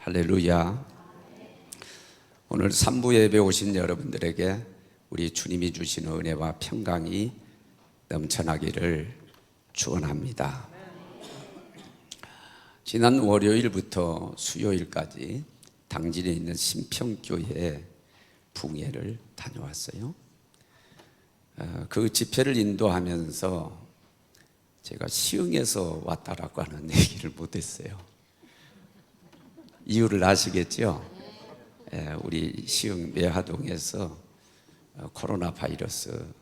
할렐루야. 오늘 3부 예배 오신 여러분들에게 우리 주님이 주시는 은혜와 평강이 넘쳐나기를 축원합니다. 지난 월요일부터 수요일까지 당진에 있는 신평교회에 붕예를 다녀왔어요. 그 집회를 인도하면서 제가 시흥에서 왔다라고 하는 얘기를 못했어요. 이유를 아시겠죠? 우리 시흥 매화동에서 코로나 바이러스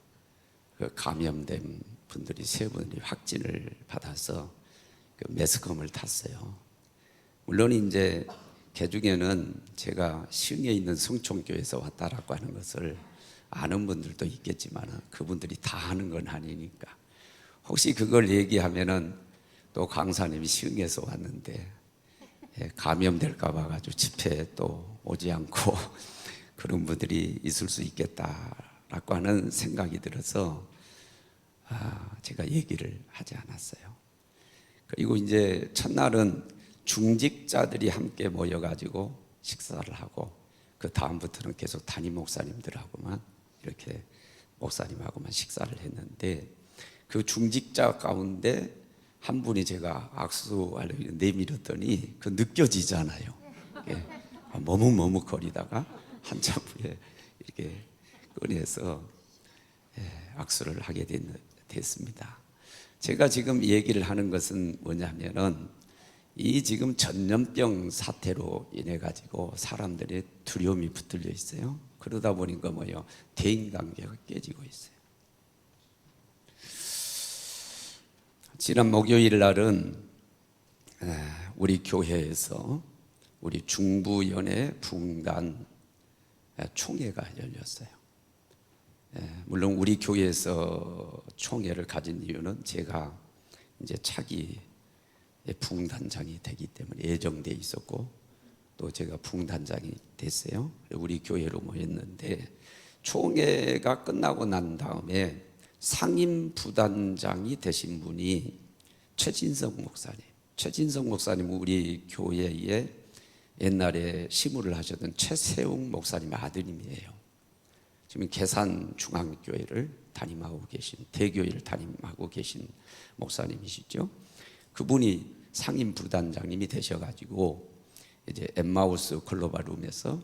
감염된 분들이 3분이 확진을 받아서 매스컴을 탔어요. 물론 이제 개중에는 제가 시흥에 있는 성촌교회에서 왔다라고 하는 것을 아는 분들도 있겠지만 그분들이 다 아는 건 아니니까 혹시 그걸 얘기하면은 또 강사님이 시흥에서 왔는데 감염될까 봐 가지고 집회에 또 오지 않고 그런 분들이 있을 수 있겠다라고 하는 생각이 들어서 제가 얘기를 하지 않았어요. 그리고 이제 첫날은 중직자들이 함께 모여가지고 식사를 하고 그 다음부터는 계속 담임 목사님들하고만 이렇게 목사님하고만 식사를 했는데 그 중직자 가운데 한 분이 제가 악수하려고 내밀었더니 그 느껴지잖아요. 머뭇머뭇거리다가 한참 후에 이렇게 꺼내서 악수를 하게 됐습니다. 제가 지금 얘기를 하는 것은 뭐냐면은 이 지금 전염병 사태로 인해 가지고 사람들의 두려움이 붙들려 있어요. 그러다 보니까 뭐예요? 대인관계가 깨지고 있어요. 지난 목요일 날은 우리 교회에서 우리 중부연회 붕단 총회가 열렸어요. 물론 우리 교회에서 총회를 가진 이유는 제가 이제 차기 붕단장이 되기 때문에 예정돼 있었고 또 제가 붕단장이 됐어요. 우리 교회로 모였는데 총회가 끝나고 난 다음에 상임 부단장이 되신 분이 최진석 목사님. 최진석 목사님은 우리 교회에 옛날에 시무를 하셨던 최세웅 목사님의 아드님이에요. 지금 계산중앙교회를 담임하고 계신, 대교회를 담임하고 계신 목사님이시죠. 그분이 상임 부단장님이 되셔가지고 이제 엠마우스 글로벌룸에서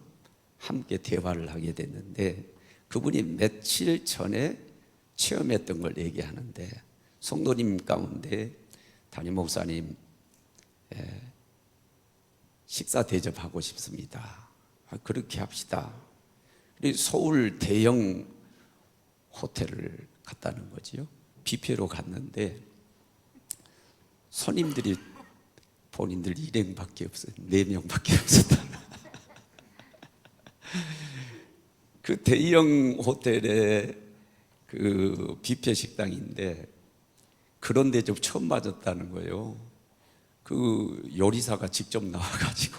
함께 대화를 하게 됐는데 그분이 며칠 전에 체험했던 걸 얘기하는데 성도님 가운데 담임 목사님 식사 대접하고 싶습니다. 그렇게 합시다. 서울 대형 호텔을 갔다는 거지요. 뷔페로 갔는데 손님들이 본인들 일행밖에 없어요. 4명밖에 없었다. 그 대형 호텔에 그 뷔페 식당인데 그런 대접 처음 맞았다는 거예요. 그 요리사가 직접 나와가지고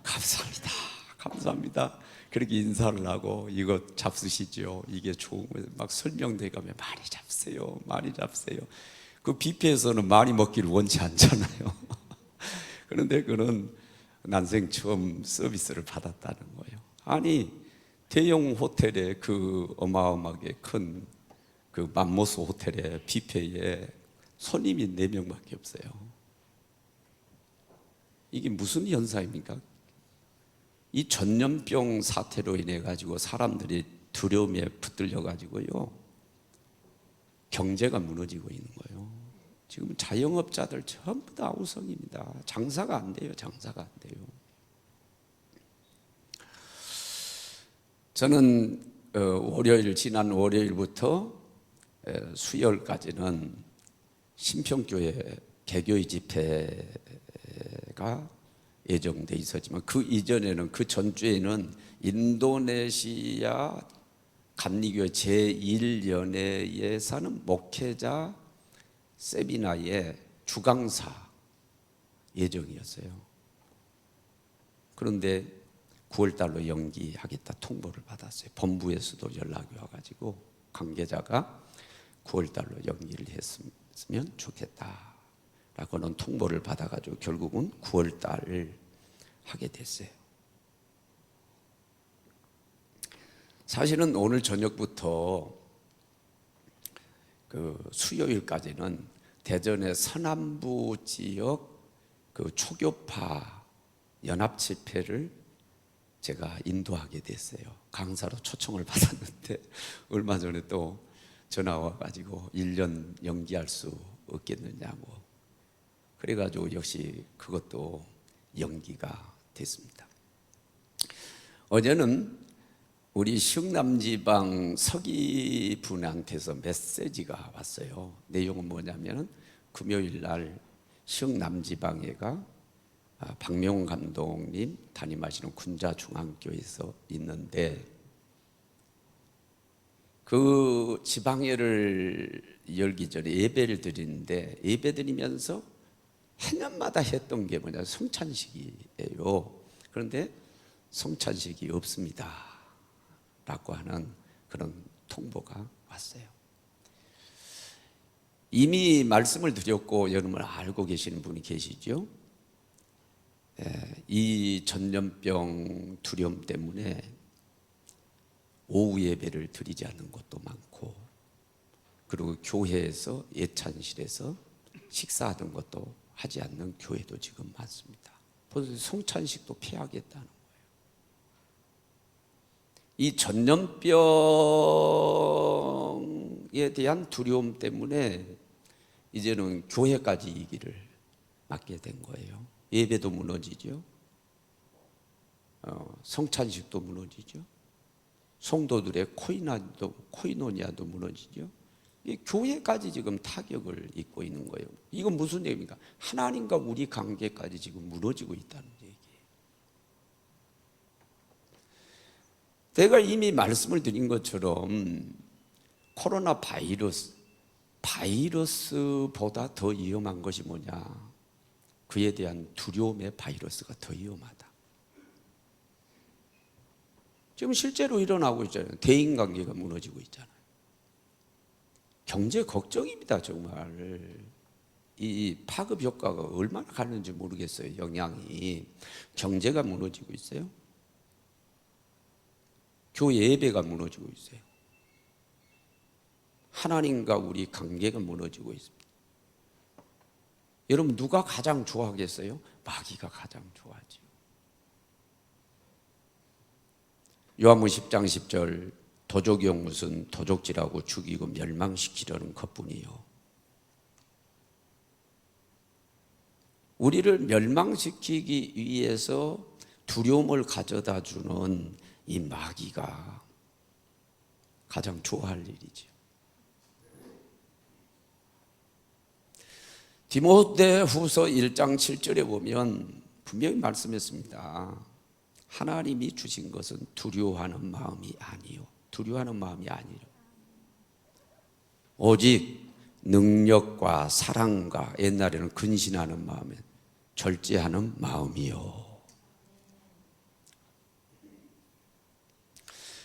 감사합니다, 감사합니다. 그렇게 인사를 하고 이거 잡수시죠. 이게 좋은 거예요. 막 설명돼가면 많이 잡으세요, 많이 잡으세요. 그 뷔페에서는 많이 먹기를 원치 않잖아요. 그런데 그는 난생 처음 서비스를 받았다는 거예요. 아니 대형 호텔에 그 어마어마하게 큰 그 맘모스 호텔의 뷔페에 손님이 4명밖에 없어요. 이게 무슨 현상입니까? 이 전염병 사태로 인해 가지고 사람들이 두려움에 붙들려 가지고요 경제가 무너지고 있는 거예요. 지금 자영업자들 전부 다 아우성입니다. 장사가 안 돼요. 장사가 안 돼요. 저는 지난 월요일부터 수요일까지는 신평교회 개교의 집회가 예정돼 있었지만 그 이전에는 그 전주에는 인도네시아 감리교회 제1연회에 사는 목회자 세미나의 주강사 예정이었어요. 그런데 9월달로 연기하겠다 통보를 받았어요. 본부에서도 연락이 와가지고 관계자가 9월달로 연기를 했으면 좋겠다라고는 통보를 받아가지고 결국은 9월달 하게 됐어요. 사실은 오늘 저녁부터 수요일까지는 대전의 서남부 지역 초교파 연합 집회를 제가 인도하게 됐어요. 강사로 초청을 받았는데 얼마 전에 또 전화 와가지고 1년 연기할 수 없겠느냐고, 그래가지고 역시 그것도 연기가 됐습니다. 어제는 우리 시흥남지방 서기분한테서 메시지가 왔어요. 내용은 뭐냐면 금요일 날 시흥남지방회가 박명훈 감독님 담임하시는 군자중앙교에서 있는데, 그 지방회를 열기 전에 예배를 드리는데, 예배 드리면서 해년마다 했던 게 뭐냐, 성찬식이에요. 그런데 성찬식이 없습니다 라고 하는 그런 통보가 왔어요. 이미 말씀을 드렸고 여러분 알고 계시는 분이 계시죠? 이 전염병 두려움 때문에 오후 예배를 드리지 않는 곳도 많고, 그리고 교회에서 예찬실에서 식사하던 것도 하지 않는 교회도 지금 많습니다. 그래서 성찬식도 피하겠다는 거예요. 이 전염병에 대한 두려움 때문에 이제는 교회까지 이 길을 맞게 된 거예요. 예배도 무너지죠. 성찬식도 무너지죠. 성도들의 코이노니아도 무너지죠. 이 교회까지 지금 타격을 입고 있는 거예요. 이건 무슨 얘기입니까? 하나님과 우리 관계까지 지금 무너지고 있다는 얘기예요. 내가 이미 말씀을 드린 것처럼 코로나 바이러스보다 더 위험한 것이 뭐냐? 그에 대한 두려움의 바이러스가 더 위험하다. 지금 실제로 일어나고 있잖아요. 대인관계가 무너지고 있잖아요. 경제 걱정입니다. 정말 이 파급 효과가 얼마나 가는지 모르겠어요. 영향이. 경제가 무너지고 있어요. 교회 예배가 무너지고 있어요. 하나님과 우리 관계가 무너지고 있습니다. 여러분 누가 가장 좋아하겠어요? 마귀가 가장 좋아하죠. 요한복음 10장 10절, 도적이 무슨 도적질하고 죽이고 멸망시키려는 것뿐이요. 우리를 멸망시키기 위해서 두려움을 가져다 주는 이 마귀가 가장 좋아할 일이죠. 디모데후서 1장 7절에 보면 분명히 말씀했습니다. 하나님이 주신 것은 두려워하는 마음이 아니요. 두려워하는 마음이 아니요. 오직 능력과 사랑과, 옛날에는 근신하는 마음에 절제하는 마음이요.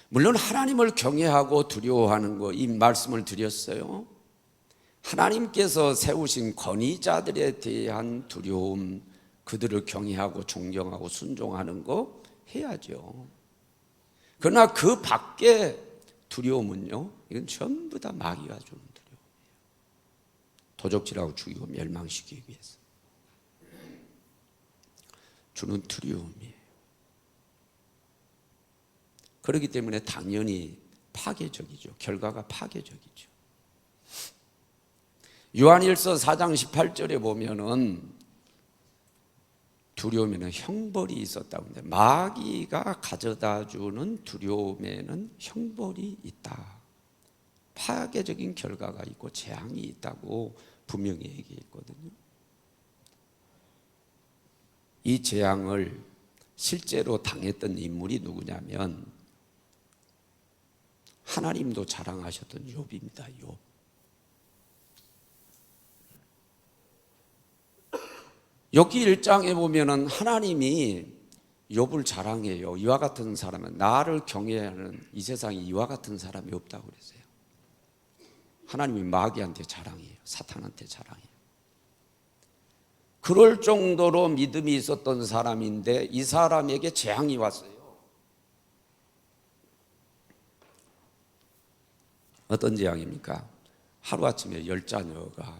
물론 하나님을 경외하고 두려워하는 거, 이 말씀을 드렸어요. 하나님께서 세우신 권위자들에 대한 두려움, 그들을 경외하고 존경하고 순종하는 거 해야죠. 그러나 그 밖에 두려움은요, 이건 전부 다 마귀가 주는 두려움이에요. 도적질하고 죽이고 멸망시키기 위해서 주는 두려움이에요. 그렇기 때문에 당연히 파괴적이죠. 결과가 파괴적이죠. 요한일서 4장 18절에 보면은 두려움에는 형벌이 있었다고 합니다. 마귀가 가져다 주는 두려움에는 형벌이 있다. 파괴적인 결과가 있고 재앙이 있다고 분명히 얘기했거든요. 이 재앙을 실제로 당했던 인물이 누구냐면 하나님도 자랑하셨던 욥입니다. 욥. 욥기 1장에 보면은 하나님이 욥을 자랑해요. 이와 같은 사람은, 나를 경외하는 이 세상에 이와 같은 사람이 없다고 그랬어요. 하나님이 마귀한테 자랑해요. 사탄한테 자랑해요. 그럴 정도로 믿음이 있었던 사람인데 이 사람에게 재앙이 왔어요. 어떤 재앙입니까? 하루아침에 10자녀가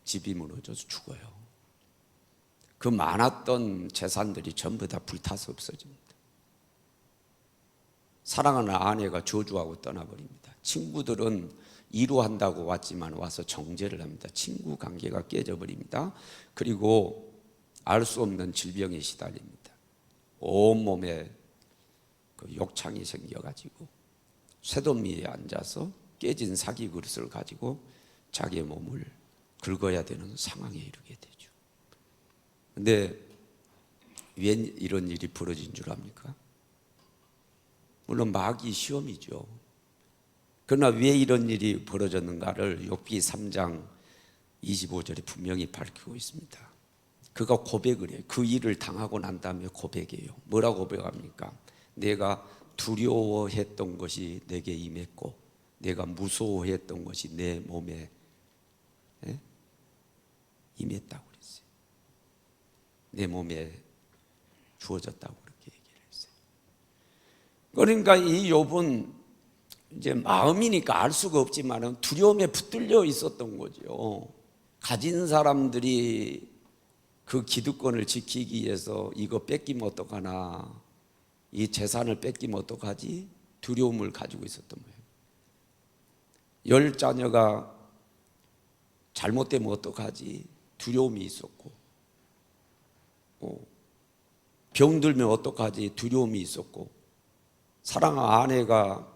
집이 무너져서 죽어요. 그 많았던 재산들이 전부 다 불타서 없어집니다. 사랑하는 아내가 저주하고 떠나버립니다. 친구들은 이루한다고 왔지만 와서 정죄를 합니다. 친구 관계가 깨져버립니다. 그리고 알 수 없는 질병에 시달립니다. 온몸에 그 욕창이 생겨가지고 쇠도미에 앉아서 깨진 사기 그릇을 가지고 자기의 몸을 긁어야 되는 상황에 이르게 되죠. 근데 왜 이런 일이 벌어진 줄 압니까? 물론 마귀 시험이죠. 그러나 왜 이런 일이 벌어졌는가를 욥기 3장 25절에 분명히 밝히고 있습니다. 그가 고백을 해요. 그 일을 당하고 난 다음에 고백해요. 뭐라고 고백합니까? 내가 두려워했던 것이 내게 임했고 내가 무서워했던 것이 내 몸에 임했다고 그랬어요. 내 몸에 주어졌다고 그렇게 얘기를 했어요. 그러니까 이 욥은 이제 마음이니까 알 수가 없지만 두려움에 붙들려 있었던 거죠. 가진 사람들이 그 기득권을 지키기 위해서 이거 뺏기면 어떡하나, 이 재산을 뺏기면 어떡하지? 두려움을 가지고 있었던 거예요. 10자녀가 잘못되면 어떡하지? 두려움이 있었고, 병들면 어떡하지? 두려움이 있었고, 사랑하는 아내가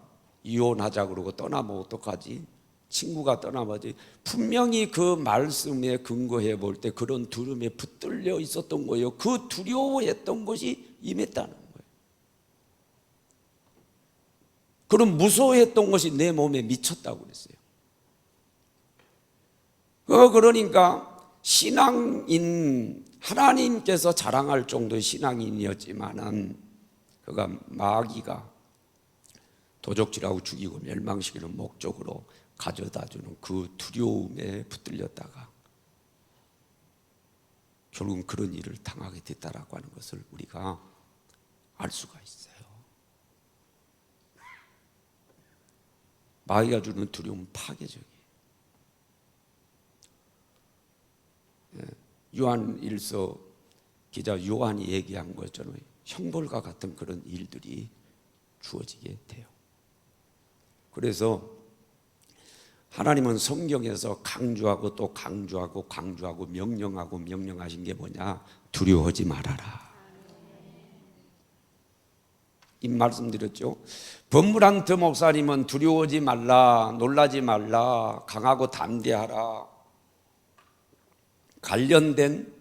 이혼하자 그러고 떠나면 어떡하지? 친구가 떠나면 분명히 그 말씀에 근거해 볼 때 그런 두려움에 붙들려 있었던 거예요. 그 두려워했던 것이 임했다는 거예요. 그럼 무서워했던 것이 내 몸에 미쳤다고 그랬어요. 그러니까 신앙인, 하나님께서 자랑할 정도의 신앙인이었지만은 그가 마귀가 도적질하고 죽이고 멸망시키는 목적으로 가져다주는 그 두려움에 붙들렸다가 결국은 그런 일을 당하게 됐다라고 하는 것을 우리가 알 수가 있어요. 마귀가 주는 두려움은 파괴적이에요. 요한일서 기자 요한이 얘기한 것처럼 형벌과 같은 그런 일들이 주어지게 돼요. 그래서 하나님은 성경에서 강조하고 또 강조하고 강조하고 명령하고 명령하신 게 뭐냐? 두려워하지 말아라. 이 말씀 드렸죠. 법무란트 목사님은 두려워하지 말라, 놀라지 말라, 강하고 담대하라 관련된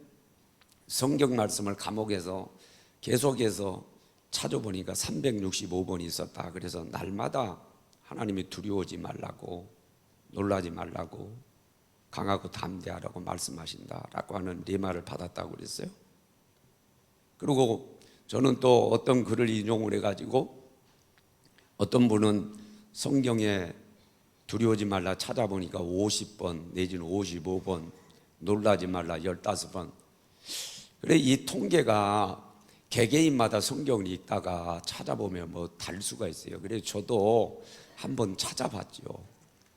성경 말씀을 감옥에서 계속해서 찾아보니까 365번이 있었다. 그래서 날마다 하나님이 두려워하지 말라고, 놀라지 말라고, 강하고 담대하라고 말씀하신다라고 하는 레마를 받았다고 그랬어요. 그리고 저는 또 어떤 글을 인용을 해가지고 어떤 분은 성경에 두려워하지 말라 찾아보니까 50번 내지는 55번, 놀라지 말라 15번. 그래 이 통계가 개개인마다 성경을 읽다가 찾아보면 뭐 다를 수가 있어요. 그래서 저도 한번 찾아봤죠.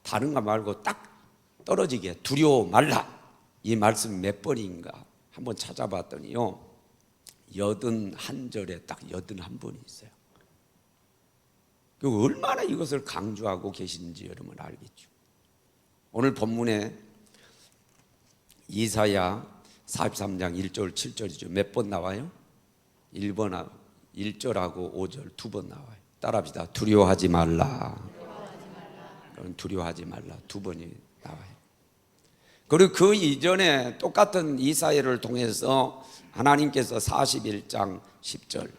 다른 거 말고 딱 떨어지게 두려워 말라 이 말씀 몇 번인가 한번 찾아봤더니요 81절에 딱 81번이 있어요. 그 얼마나 이것을 강조하고 계신지 여러분 알겠죠. 오늘 본문에 이사야 43장 1절 7절이죠. 몇 번 나와요? 1절하고 5절 두 번 나와요. 따라합시다. 두려워하지 말라. 두려워하지 말라 두 번이 나와요. 그리고 그 이전에 똑같은 이사야를 통해서 하나님께서 41장 10절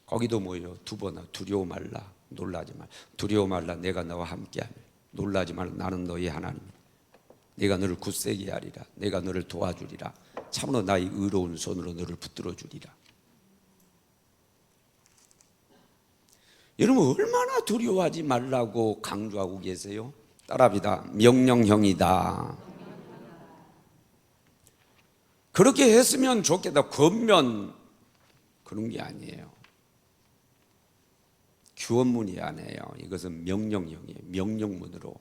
거기도 뭐예요? 두 번 두려워 말라 놀라지 말라. 두려워 말라 내가 너와 함께하며 놀라지 말라 나는 너희 하나님 내가 너를 굳세게 하리라 내가 너를 도와주리라 참으로 나의 의로운 손으로 너를 붙들어 주리라. 여러분 얼마나 두려워하지 말라고 강조하고 계세요? 따라합니다. 명령형이다. 그렇게 했으면 좋겠다. 겉면 그런 게 아니에요. 규원문이 아니에요. 이것은 명령형이에요. 명령문으로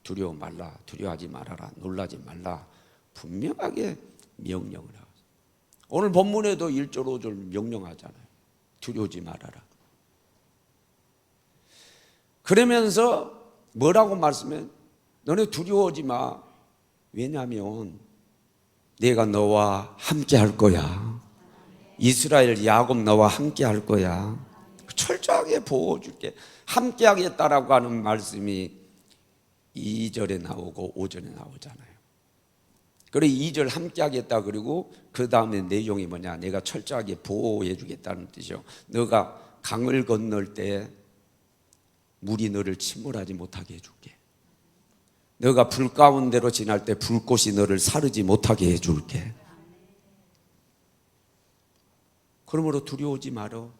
두려워 말라, 두려워하지 말아라, 놀라지 말라, 분명하게 명령을 하고. 오늘 본문에도 1절 5절 명령하잖아요. 두려워하지 말아라. 그러면서 뭐라고 말씀해? 너네 두려워하지 마. 왜냐하면 내가 너와 함께 할 거야. 이스라엘 야곱 너와 함께 할 거야. 철저하게 보호줄게. 함께 하겠다라고 하는 말씀이 2절에 나오고 5절에 나오잖아요. 그리고 2절 함께 하겠다. 그리고 그 다음에 내용이 뭐냐? 내가 철저하게 보호해 주겠다는 뜻이요. 너가 강을 건널 때 물이 너를 침몰하지 못하게 해줄게. 너가 불 가운데로 지날 때 불꽃이 너를 사르지 못하게 해줄게. 그러므로 두려워하지 말어.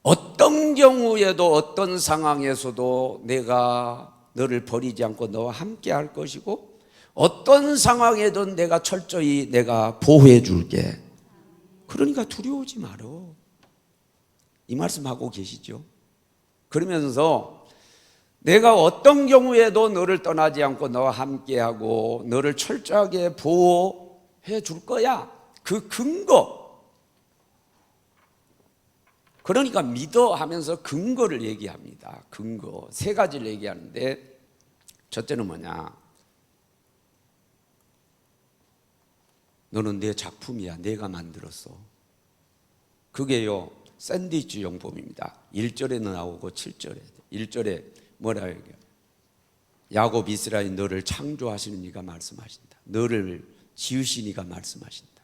어떤 경우에도 어떤 상황에서도 내가 너를 버리지 않고 너와 함께 할 것이고, 어떤 상황에도 내가 철저히 내가 보호해 줄게. 그러니까 두려워하지 말어. 이 말씀하고 계시죠? 그러면서 내가 어떤 경우에도 너를 떠나지 않고 너와 함께하고 너를 철저하게 보호해 줄 거야. 그 근거. 그러니까 믿어 하면서 근거를 얘기합니다. 근거. 3가지를 얘기하는데, 첫째는 뭐냐? 너는 내 작품이야. 내가 만들었어. 그게요, 샌드위치 용법입니다. 1절에 나오고 7절에. 1절에 뭐라 얘기해요? 야곱 이스라엘 너를 창조하시는 이가 말씀하신다. 너를 지으신 이가 말씀하신다.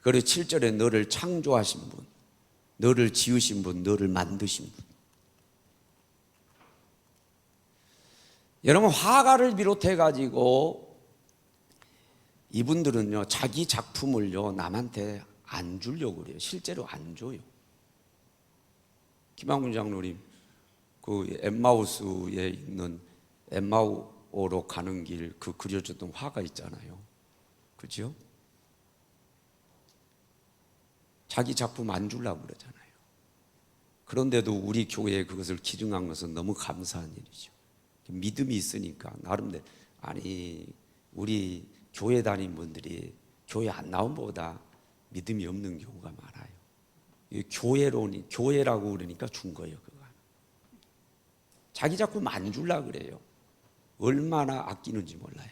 그리고 7절에 너를 창조하신 분, 너를 지으신 분, 너를 만드신 분. 여러분, 화가를 비롯해 가지고 이분들은요, 자기 작품을요 남한테 안 주려고 그래요. 실제로 안 줘요. 김학문 장로님, 그 엠마우스에 있는 엠마오로 가는 길 그 그려줬던 화가 있잖아요. 그죠? 자기 작품 안 주려고 그러잖아요. 그런데도 우리 교회에 그것을 기증한 것은 너무 감사한 일이죠. 믿음이 있으니까 나름대로. 아니, 우리 교회 다닌 분들이 교회 안 나온 것보다 믿음이 없는 경우가 많아요. 교회라고 그러니까 준 거예요. 그거. 자기 작품 안 주려고 그래요. 얼마나 아끼는지 몰라요.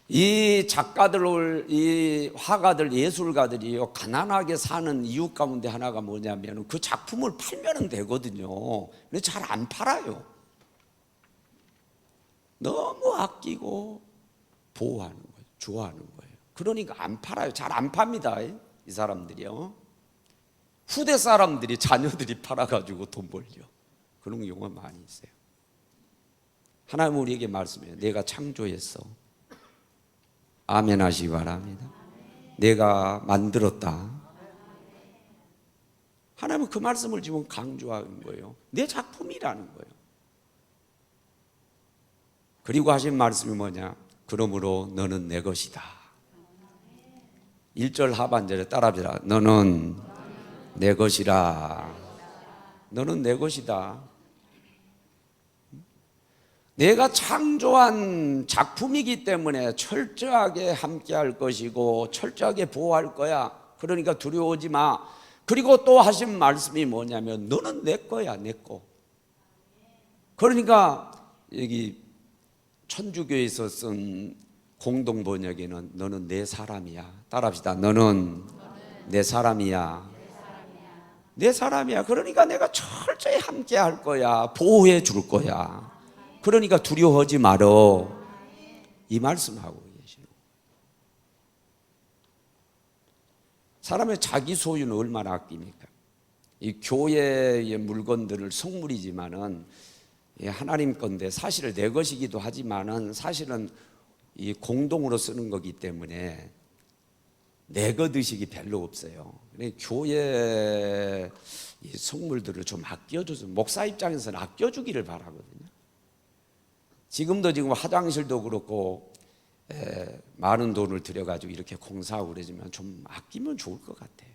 이 작가들, 이 화가들, 예술가들이요, 가난하게 사는 이유 가운데 하나가 뭐냐면 그 작품을 팔면 되거든요. 근데 잘 안 팔아요. 너무 아끼고 보호하는 거예요. 좋아하는 거예요. 그러니까 안 팔아요. 잘 안 팝니다. 이 사람들이요. 후대 사람들이, 자녀들이 팔아가지고 돈 벌려. 그런 경우가 많이 있어요. 하나님 우리에게 말씀해요. 내가 창조했어. 아멘 하시기 바랍니다. 내가 만들었다. 하나님은 그 말씀을 지금 강조하는 거예요. 내 작품이라는 거예요. 그리고 하신 말씀이 뭐냐? 그러므로 너는 내 것이다. 1절 하반절에 따라합시다. 너는 내 것이라. 너는 내 것이다. 내가 창조한 작품이기 때문에 철저하게 함께 할 것이고 철저하게 보호할 거야. 그러니까 두려워하지 마. 그리고 또 하신 말씀이 뭐냐면 너는 내 거야. 내 거. 그러니까 여기 천주교에서 쓴 공동 번역에는 너는 내 사람이야. 따라합시다. 너는 내 사람이야. 내 사람이야. 그러니까 내가 철저히 함께 할 거야. 보호해 줄 거야. 그러니까 두려워하지 말어. 이 말씀하고 계시는 거예요. 사람의 자기 소유는 얼마나 아낍니까? 이 교회의 물건들을 성물이지만은 하나님 건데 사실은 내 것이기도 하지만은 사실은 이 공동으로 쓰는 거기 때문에 내 것 의식이 별로 없어요. 교회 이 성물들을 좀 아껴줘서 목사 입장에서는 아껴주기를 바라거든요. 지금 화장실도 그렇고 많은 돈을 들여가지고 이렇게 공사하고 그러지만 좀 아끼면 좋을 것 같아요.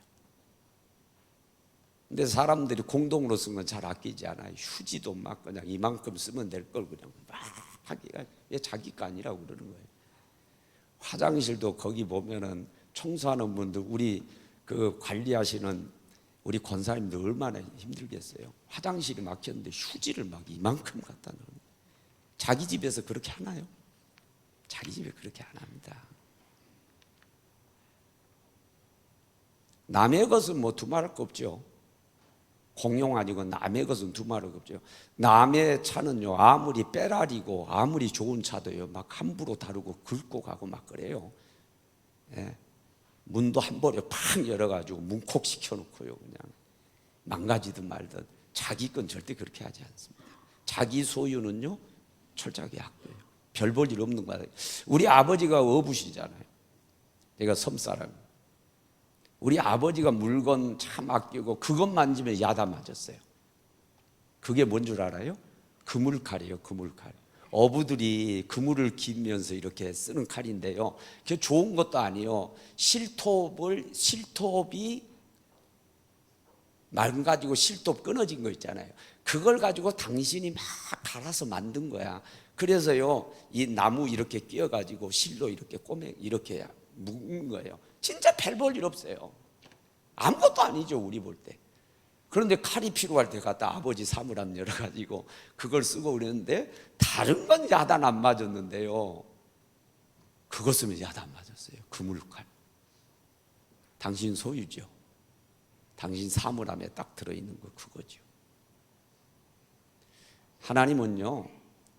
근데 사람들이 공동으로 쓴 건 잘 아끼지 않아요. 휴지도 막 그냥 이만큼 쓰면 될 걸 그냥 막 하기가 자기 거 아니라고 그러는 거예요. 화장실도 거기 보면은 청소하는 분들, 우리 그 관리하시는 우리 권사님들 얼마나 힘들겠어요. 화장실이 막혔는데 휴지를 막 이만큼 갖다 놓는 거예요. 자기 집에서 그렇게 하나요? 자기 집에 그렇게 안 합니다. 남의 것은 뭐 두말할 거 없죠. 공용 아니고 남의 것은 두말할 거 없죠. 남의 차는요, 아무리 빼라리고 아무리 좋은 차도요, 막 함부로 다루고 긁고 가고 막 그래요. 예. 문도 한 번에 팍 열어가지고 문콕 시켜놓고요, 그냥 망가지든 말든. 자기 건 절대 그렇게 하지 않습니다. 자기 소유는요 철저하게 아껴요. 별 볼 일 없는 거예요. 우리 아버지가 어부시잖아요. 제가 섬사람. 우리 아버지가 물건 참 아끼고 그것 만지면 야단 맞았어요. 그게 뭔 줄 알아요? 그물칼이에요. 그물칼. 어부들이 그물을 기면서 이렇게 쓰는 칼인데요, 그게 좋은 것도 아니에요. 실톱이 망가지고 실톱 끊어진 거 있잖아요. 그걸 가지고 당신이 막 갈아서 만든 거야. 그래서요, 이 나무 이렇게 끼워가지고 실로 이렇게 이렇게 묶는 거예요. 진짜 별 볼 일 없어요. 아무것도 아니죠, 우리 볼 때. 그런데 칼이 필요할 때 갖다 아버지 사물함 열어가지고 그걸 쓰고 그랬는데, 다른 건 야단 안 맞았는데요, 그거 쓰면 야단 맞았어요. 그물칼. 당신 소유죠. 당신 사물함에 딱 들어있는 거 그거죠. 하나님은요,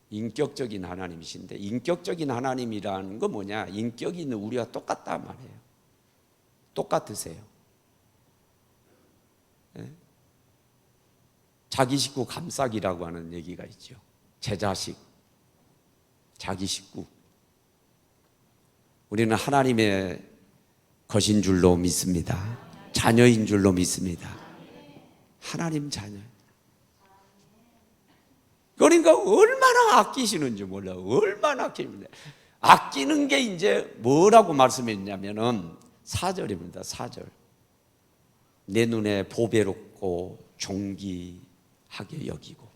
인격적인 하나님이신데, 인격적인 하나님이라는 건 뭐냐? 인격이 있는 우리와 똑같단 말이에요. 똑같으세요. 네? 자기 식구 감싸기라고 하는 얘기가 있죠. 제 자식, 자기 식구. 우리는 하나님의 것인 줄로 믿습니다. 자녀인 줄로 믿습니다. 하나님 자녀. 그러니까 얼마나 아끼시는지 몰라요. 얼마나 아끼는데. 아끼는 게 이제 뭐라고 말씀했냐면은 4절입니다. 4절. 내 눈에 보배롭고 존귀하게 여기고.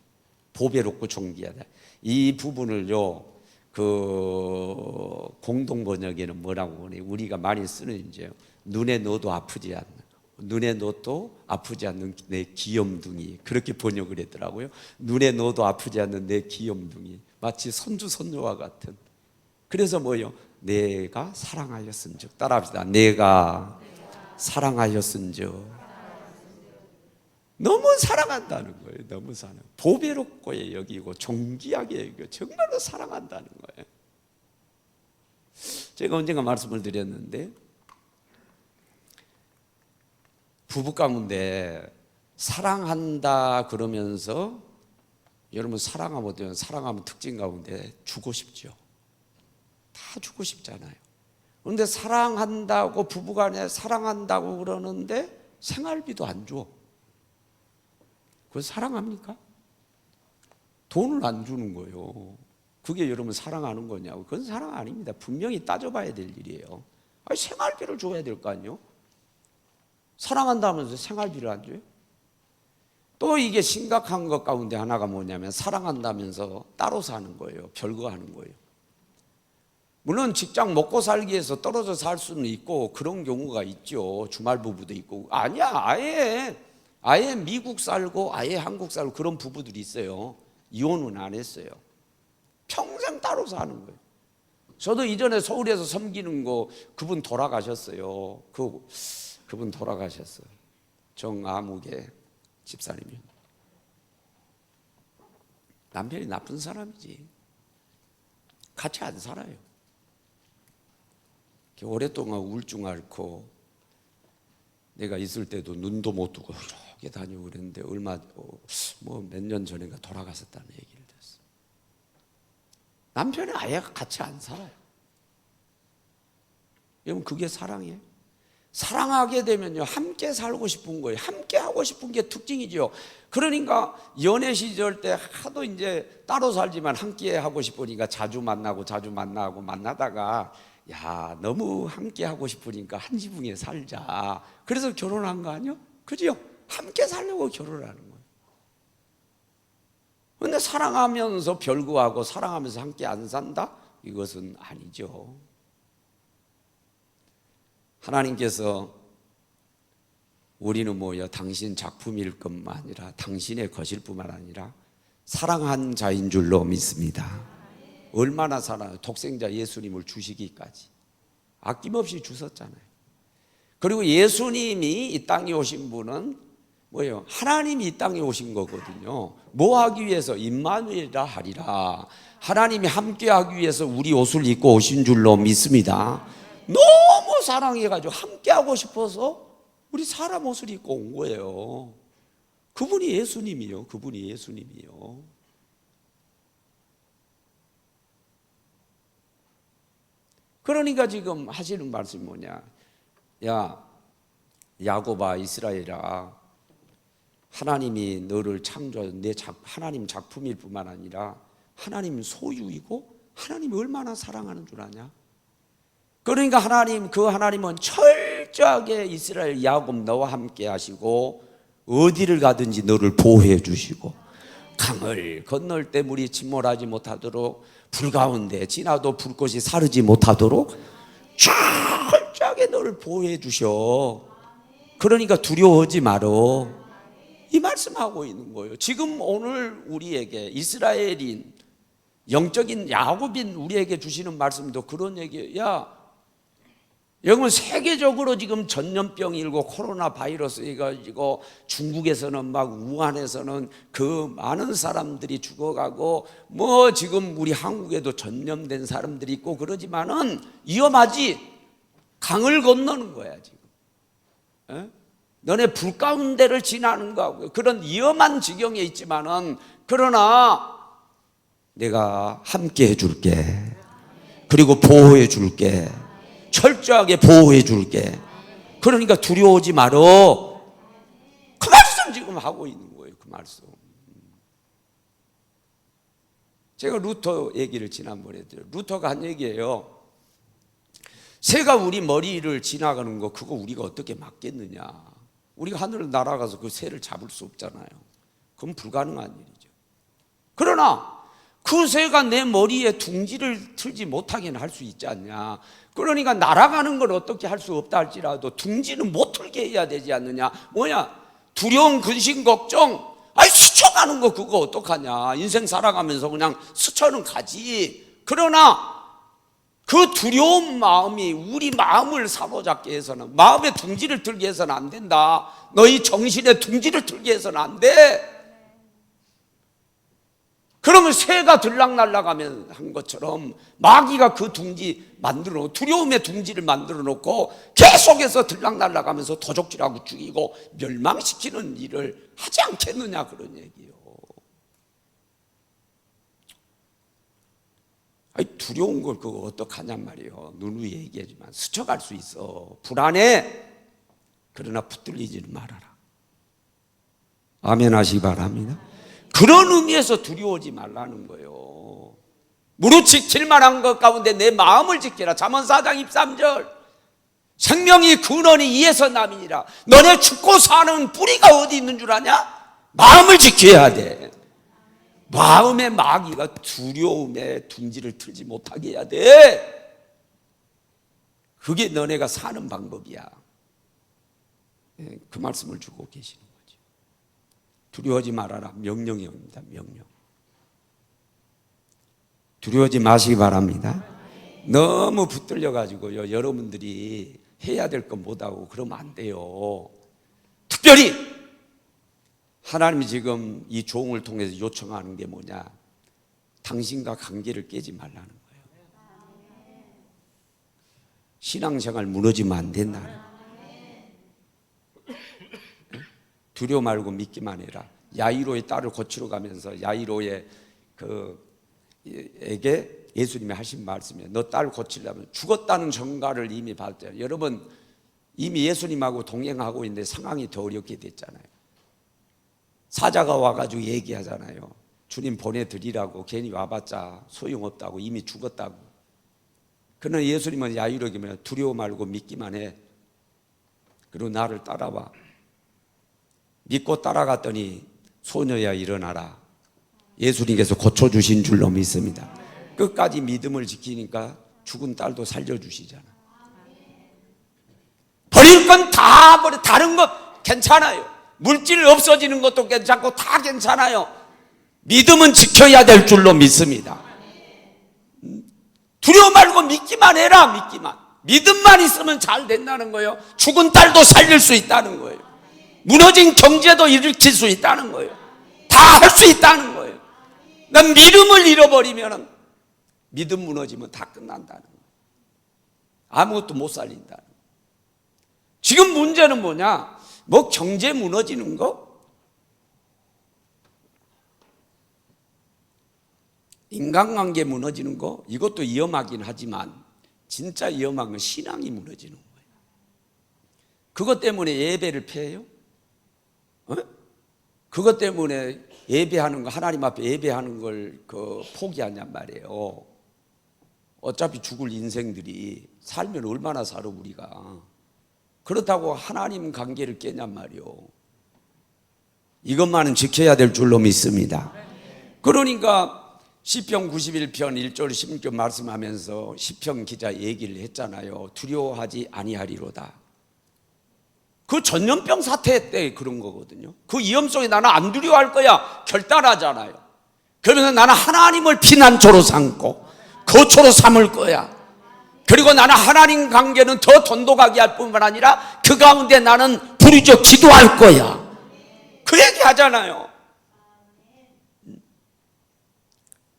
보배롭고 존귀하다. 이 부분을요, 그 공동 번역에는 뭐라고 하니? 우리가 많이 쓰는 이제 눈에 넣어도 아프지 않는, 눈에 넣어도 아프지 않는 내 귀염둥이, 그렇게 번역을 했더라고요. 눈에 넣어도 아프지 않는 내 귀염둥이, 마치 손주 손녀와 같은. 그래서 뭐요? 내가 사랑하였은즉. 따라합시다. 내가 사랑하였은즉. 너무 사랑한다는 거예요. 너무 사랑. 보배롭고 여기고 존귀하게 여기고 정말로 사랑한다는 거예요. 제가 언젠가 말씀을 드렸는데, 부부 가운데 사랑한다 그러면서, 여러분 사랑하면 특징 가운데 주고 싶죠. 다 주고 싶잖아요. 그런데 사랑한다고, 부부간에 사랑한다고 그러는데 생활비도 안 줘. 그걸 사랑합니까? 돈을 안 주는 거예요. 그게 여러분 사랑하는 거냐고? 그건 사랑 아닙니다. 분명히 따져봐야 될 일이에요. 아니, 생활비를 줘야 될 거 아니에요? 사랑한다면서 생활비를 안 줘요? 또 이게 심각한 것 가운데 하나가 뭐냐면, 사랑한다면서 따로 사는 거예요. 별거 하는 거예요. 물론 직장 먹고 살기 위해서 떨어져 살 수는 있고 그런 경우가 있죠. 주말 부부도 있고. 아니야, 아예 미국 살고 아예 한국 살고 그런 부부들이 있어요. 이혼은 안 했어요. 평생 따로 사는 거예요. 저도 이전에 서울에서 섬기는 거, 그분 돌아가셨어요. 그분 돌아가셨어요. 정아무개 집사님이. 남편이 나쁜 사람이지. 같이 안 살아요. 오랫동안 우울증 앓고, 내가 있을 때도 눈도 못 뜨고 이렇게 다니고 그랬는데, 몇 년 전인가 돌아가셨다는 얘기를 들었어요. 남편이 아예 같이 안 살아요. 여러분, 그게 사랑이에요? 사랑하게 되면요, 함께 살고 싶은 거예요. 함께 하고 싶은 게 특징이죠. 그러니까 연애 시절 때 하도 이제 따로 살지만 함께 하고 싶으니까 자주 만나고 만나다가 야, 너무 함께 하고 싶으니까 한 지붕에 살자. 그래서 결혼한 거 아니요? 그죠? 함께 살려고 결혼하는 거예요. 그런데 사랑하면서 별거하고 사랑하면서 함께 안 산다? 이것은 아니죠. 하나님께서 우리는 뭐야, 당신 작품일 것만 아니라 당신의 것일 뿐만 아니라 사랑한 자인 줄로 믿습니다. 얼마나 사랑해요. 독생자 예수님을 주시기까지 아낌없이 주셨잖아요. 그리고 예수님이 이 땅에 오신 분은 뭐예요? 하나님이 이 땅에 오신 거거든요. 뭐 하기 위해서? 임마누엘이라 하리라. 하나님이 함께하기 위해서 우리 옷을 입고 오신 줄로 믿습니다. 너무 사랑해가지고 함께하고 싶어서 우리 사람 옷을 입고 온 거예요. 그분이 예수님이요. 그분이 예수님이요. 그러니까 지금 하시는 말씀이 뭐냐? 야, 야곱아, 이스라엘아, 하나님이 너를 창조한 하나님 작품일 뿐만 아니라 하나님 소유이고 하나님이 얼마나 사랑하는 줄 아냐? 그러니까 하나님은 철저하게 이스라엘 야곱 너와 함께 하시고 어디를 가든지 너를 보호해 주시고 강을 건널 때 물이 침몰하지 못하도록 불 가운데 지나도 불꽃이 사르지 못하도록 철저하게 너를 보호해 주셔. 그러니까 두려워하지 말어. 이 말씀하고 있는 거예요. 지금 오늘 우리에게 이스라엘인 영적인 야곱인 우리에게 주시는 말씀도 그런 얘기예요. 야, 여러분 세계적으로 지금 전염병이 일고 코로나 바이러스 해가지고 중국에서는 막 우한에서는 그 많은 사람들이 죽어가고 뭐 지금 우리 한국에도 전염된 사람들이 있고 그러지만은 위험하지. 강을 건너는 거야 지금. 에? 너네 불 가운데를 지나는 거하고 그런 위험한 지경에 있지만은 그러나 내가 함께 해줄게. 그리고 보호해 줄게. 철저하게 보호해 줄게. 그러니까 두려워하지 말어. 그 말씀 지금 하고 있는 거예요. 그 말씀. 제가 루터 얘기를 지난번에 드려요. 루터가 한 얘기예요. 새가 우리 머리를 지나가는 거 그거 우리가 어떻게 막겠느냐. 우리가 하늘을 날아가서 그 새를 잡을 수 없잖아요. 그건 불가능한 일이죠. 그러나 그 새가 내 머리에 둥지를 틀지 못하게는 할 수 있지 않냐. 그러니까 날아가는 걸 어떻게 할 수 없다 할지라도 둥지는 못 틀게 해야 되지 않느냐. 뭐냐, 두려움, 근심, 걱정. 아니 스쳐가는 거 그거 어떡하냐. 인생 살아가면서 그냥 스쳐는 가지. 그러나 그 두려운 마음이 우리 마음을 사로잡게 해서는, 마음의 둥지를 틀게 해서는 안 된다. 너희 정신의 둥지를 틀게 해서는 안 돼. 그러면 새가 들락날락하면 한 것처럼 마귀가 그 둥지 만들어 놓고 두려움의 둥지를 만들어 놓고 계속해서 들락날락하면서 도적질하고 죽이고 멸망시키는 일을 하지 않겠느냐, 그런 얘기예요. 아니 두려운 걸 그거 어떡하냔 말이에요. 누누이 얘기하지만 스쳐갈 수 있어. 불안해. 그러나 붙들리지는 말아라. 아멘 하시기 바랍니다. 그런 의미에서 두려워하지 말라는 거예요. 무릇 지킬 만한 것 가운데 내 마음을 지키라. 잠언 4장 23절. 생명이 근원이 이에서 남이니라. 너네 죽고 사는 뿌리가 어디 있는 줄 아냐? 마음을 지켜야 돼. 마음의 마귀가 두려움에 둥지를 틀지 못하게 해야 돼. 그게 너네가 사는 방법이야. 그 말씀을 주고 계시는 거죠. 두려워하지 말아라. 명령입니다. 명령. 두려워하지 마시기 바랍니다. 너무 붙들려가지고요, 여러분들이 해야 될 건 못하고 그러면 안 돼요. 특별히 하나님이 지금 이 종을 통해서 요청하는 게 뭐냐? 당신과 관계를 깨지 말라는 거예요. 신앙생활 무너지면 안 된다는 거예요. 두려워 말고 믿기만 해라. 야이로의 딸을 고치러 가면서 야이로의 에게 예수님이 하신 말씀이에요. 너 딸 고치려면 죽었다는 전가를 이미 받았잖아요. 여러분 이미 예수님하고 동행하고 있는데 상황이 더 어렵게 됐잖아요. 사자가 와가지고 얘기하잖아요. 주님 보내드리라고. 괜히 와봤자 소용없다고. 이미 죽었다고. 그러나 예수님은 야유러기면 두려워 말고 믿기만 해. 그리고 나를 따라와. 믿고 따라갔더니 소녀야 일어나라. 예수님께서 고쳐주신 줄로 믿습니다. 끝까지 믿음을 지키니까 죽은 딸도 살려주시잖아. 버릴 건 다 버려. 다른 것 괜찮아요. 물질 없어지는 것도 괜찮고 다 괜찮아요. 믿음은 지켜야 될 줄로 믿습니다. 두려워 말고 믿기만 해라. 믿기만. 믿음만 있으면 잘 된다는 거예요. 죽은 딸도 살릴 수 있다는 거예요. 무너진 경제도 일으킬 수 있다는 거예요. 다 할 수 있다는 거예요. 난 믿음을 잃어버리면, 믿음 무너지면 다 끝난다는 거예요. 아무것도 못 살린다는 거예요. 지금 문제는 뭐냐? 뭐 경제 무너지는 거? 인간관계 무너지는 거? 이것도 위험하긴 하지만 진짜 위험한 건 신앙이 무너지는 거예요. 그것 때문에 예배를 피해요? 그것 때문에 예배하는 거, 하나님 앞에 예배하는 걸 포기하냔 말이에요. 어차피 죽을 인생들이 살면 얼마나 살아 우리가. 그렇다고 하나님 관계를 깨냔 말이에요. 이것만은 지켜야 될 줄로 믿습니다. 그러니까 시편 91편 1절 16절 말씀하면서 시편 기자 얘기를 했잖아요. 두려워하지 아니하리로다. 그 전염병 사태 때 그런 거거든요. 그 위험 속에 나는 안 두려워할 거야 결단하잖아요. 그러면서 나는 하나님을 피난처로 삼고 거처로 삼을 거야. 그리고 나는 하나님 관계는 더 돈독하게 할 뿐만 아니라 그 가운데 나는 부르짖어 기도할 거야. 그 얘기 하잖아요.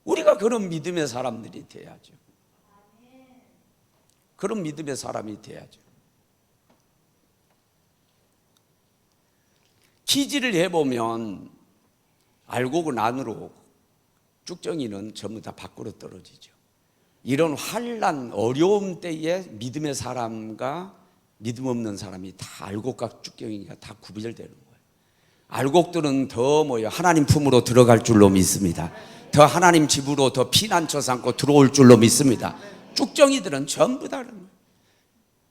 우리가 그런 믿음의 사람들이 돼야죠. 그런 믿음의 사람이 돼야죠. 기지를 해보면 알고고 난으로 쭉정이는 전부 다 밖으로 떨어지죠. 이런 환난 어려움 때에 믿음의 사람과 믿음 없는 사람이 다 알곡과 쭉정이가 다 구별되는 거예요. 알곡들은 더 하나님 품으로 들어갈 줄로 믿습니다. 더 하나님 집으로 더 피난처 삼고 들어올 줄로 믿습니다. 쭉정이들은 전부 다른 거예요.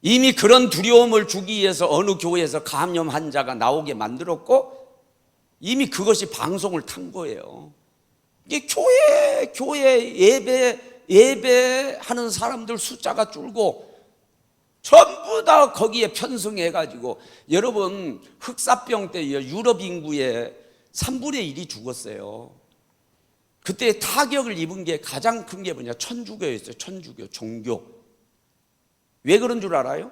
이미 그런 두려움을 주기 위해서 어느 교회에서 감염 환자가 나오게 만들었고 이미 그것이 방송을 탄 거예요. 이게 교회 예배하는 사람들 숫자가 줄고 전부 다 거기에 편승해가지고 여러분 흑사병 때 유럽 인구의 3분의 1이 죽었어요. 그때 타격을 입은 게 가장 큰 게 뭐냐? 천주교였어요. 천주교, 종교. 왜 그런 줄 알아요?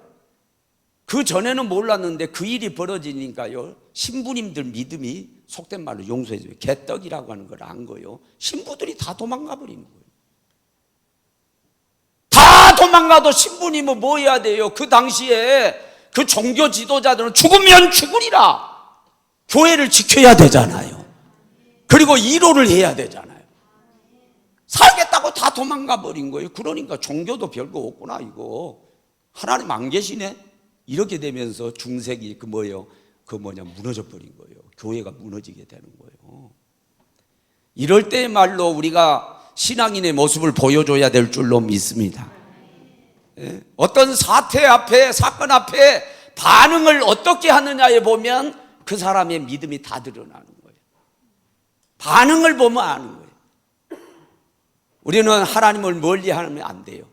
그 전에는 몰랐는데 그 일이 벌어지니까요 신부님들 믿음이 속된 말로 용서해줘요. 개떡이라고 하는 걸 안 거예요. 신부들이 다 도망가 버리는 거예요. 다 도망가도 신부님은 뭐 해야 돼요? 그 당시에 그 종교 지도자들은 죽으면 죽으리라 교회를 지켜야 되잖아요. 그리고 위로를 해야 되잖아요. 살겠다고 다 도망가 버린 거예요. 그러니까 종교도 별거 없구나 이거. 하나님 안 계시네? 이렇게 되면서 중세기 무너져 버린 거예요. 교회가 무너지게 되는 거예요. 이럴 때말로 우리가 신앙인의 모습을 보여줘야 될 줄로 믿습니다. 어떤 사태 앞에, 사건 앞에 반응을 어떻게 하느냐에 보면 그 사람의 믿음이 다 드러나는 거예요. 반응을 보면 아는 거예요. 우리는 하나님을 멀리 하면 안 돼요.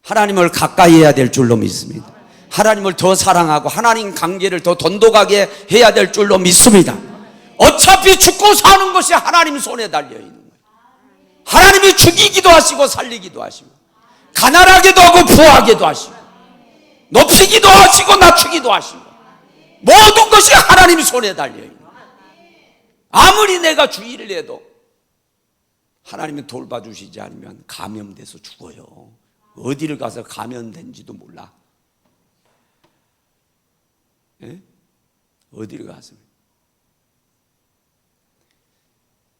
하나님을 가까이 해야 될 줄로 믿습니다. 하나님을 더 사랑하고 하나님 관계를 더 돈독하게 해야 될 줄로 믿습니다. 어차피 죽고 사는 것이 하나님 손에 달려있는 거예요. 하나님이 죽이기도 하시고 살리기도 하시고 가난하게도 하고 부하게도 하시고 높이기도 하시고 낮추기도 하시고 모든 것이 하나님 손에 달려있는 거예요. 아무리 내가 주의를 해도 하나님이 돌봐주시지 않으면 감염돼서 죽어요. 어디를 가서 감염된지도 몰라. 어디를 가서.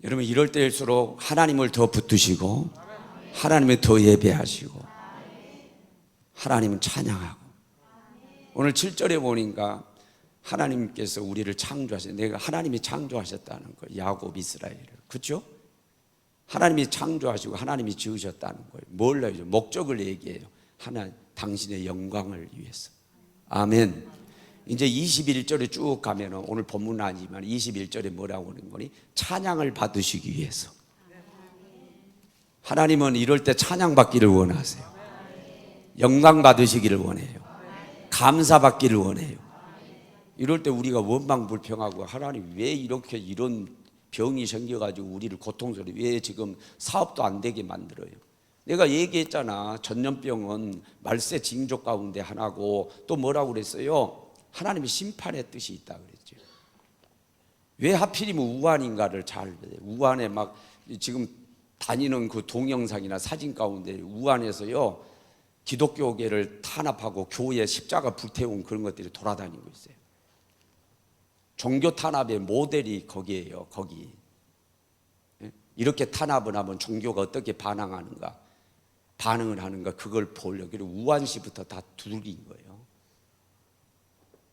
여러분 이럴 때일수록 하나님을 더 붙드시고 하나님을 더 예배하시고 하나님은 찬양하고 오늘 7절에 보니까 하나님께서 우리를 창조하셨어요. 내가 하나님이 창조하셨다는 거예요. 야곱 이스라엘을. 그렇죠? 하나님이 창조하시고 하나님이 지으셨다는 거예요. 뭘 얘기해요? 목적을 얘기해요. 당신의 영광을 위해서. 아멘. 이제 21절에 쭉 가면 오늘 본문은 아니지만 21절에 뭐라고 하는 거니? 찬양을 받으시기 위해서. 하나님은 이럴 때 찬양받기를 원하세요. 영광 받으시기를 원해요. 감사받기를 원해요. 이럴 때 우리가 원망불평하고 하나님 왜 이렇게 이런 병이 생겨가지고 우리를 고통스러워, 왜 지금 사업도 안 되게 만들어요? 내가 얘기했잖아. 전염병은 말세 징조 가운데 하나고, 또 뭐라고 그랬어요? 하나님의 심판의 뜻이 있다 그랬죠. 왜 하필이면 우한인가를 잘, 우한에 막 지금 다니는 그 동영상이나 사진 가운데 우한에서요 기독교계를 탄압하고 교회 십자가 불태운 그런 것들이 돌아다니고 있어요. 종교 탄압의 모델이 거기에요. 거기. 이렇게 탄압을 하면 종교가 어떻게 반응을 하는가 그걸 보려고. 그리고 우한시부터 다 두들긴 거예요.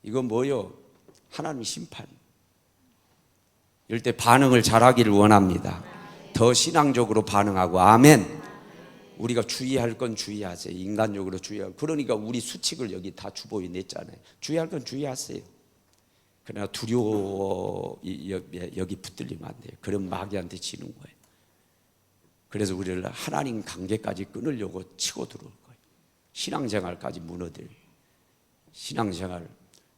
이건 뭐요? 하나님의 심판. 이럴 때 반응을 잘하기를 원합니다. 더 신앙적으로 반응하고. 아멘. 우리가 주의할 건 주의하세요. 인간적으로 주의하고. 그러니까 우리 수칙을 여기 다 주보에 냈잖아요. 주의할 건 주의하세요. 그러나 두려워 여기 붙들리면 안 돼요. 그럼 마귀한테 지는 거예요. 그래서 우리를 하나님 관계까지 끊으려고 치고 들어올 거예요. 신앙생활까지 무너질. 신앙생활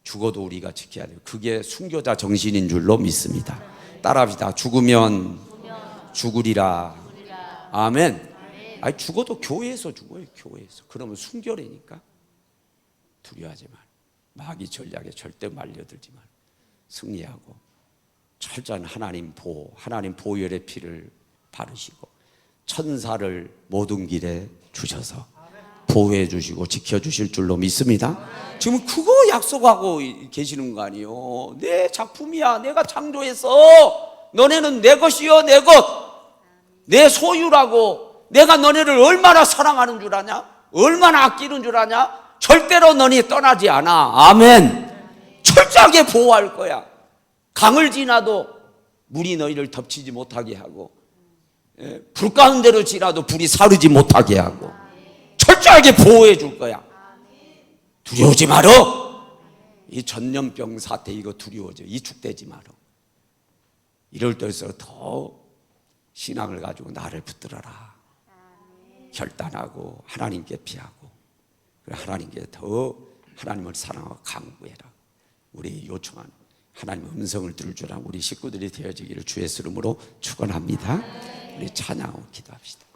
죽어도 우리가 지켜야 돼요. 그게 순교자 정신인 줄로 믿습니다. 따라합시다. 죽으면 죽으리라. 아멘. 아니 죽어도 교회에서 죽어요. 교회에서. 그러면 순교라니까. 두려워하지 말. 마귀 전략에 절대 말려들지 말. 승리하고 철저한 하나님 보호, 하나님 보혈의 피를 바르시고 천사를 모든 길에 주셔서 보호해 주시고 지켜 주실 줄로 믿습니다. 지금 그거 약속하고 계시는 거 아니에요. 내 작품이야. 내가 창조해서 너네는 내 것이요, 내 것, 내 소유라고. 내가 너네를 얼마나 사랑하는 줄 아냐? 얼마나 아끼는 줄 아냐? 절대로 너네 떠나지 않아. 아멘. 철저하게 보호할 거야. 강을 지나도 물이 너희를 덮치지 못하게 하고, 불 가운데로 지나도 불이 사르지 못하게 하고, 철저하게 보호해 줄 거야. 두려우지 말어. 이 전염병 사태 이거 두려워져. 이축되지 말어. 이럴 때일수록 더 신앙을 가지고 나를 붙들어라. 결단하고 하나님께 피하고, 하나님께 더 하나님을 사랑하고 강구해라. 우리 요청하는 하나님의 음성을 들을 줄 아는 우리 식구들이 되어지기를 주의 이름으로 축원합니다. 우리 찬양하고 기도합시다.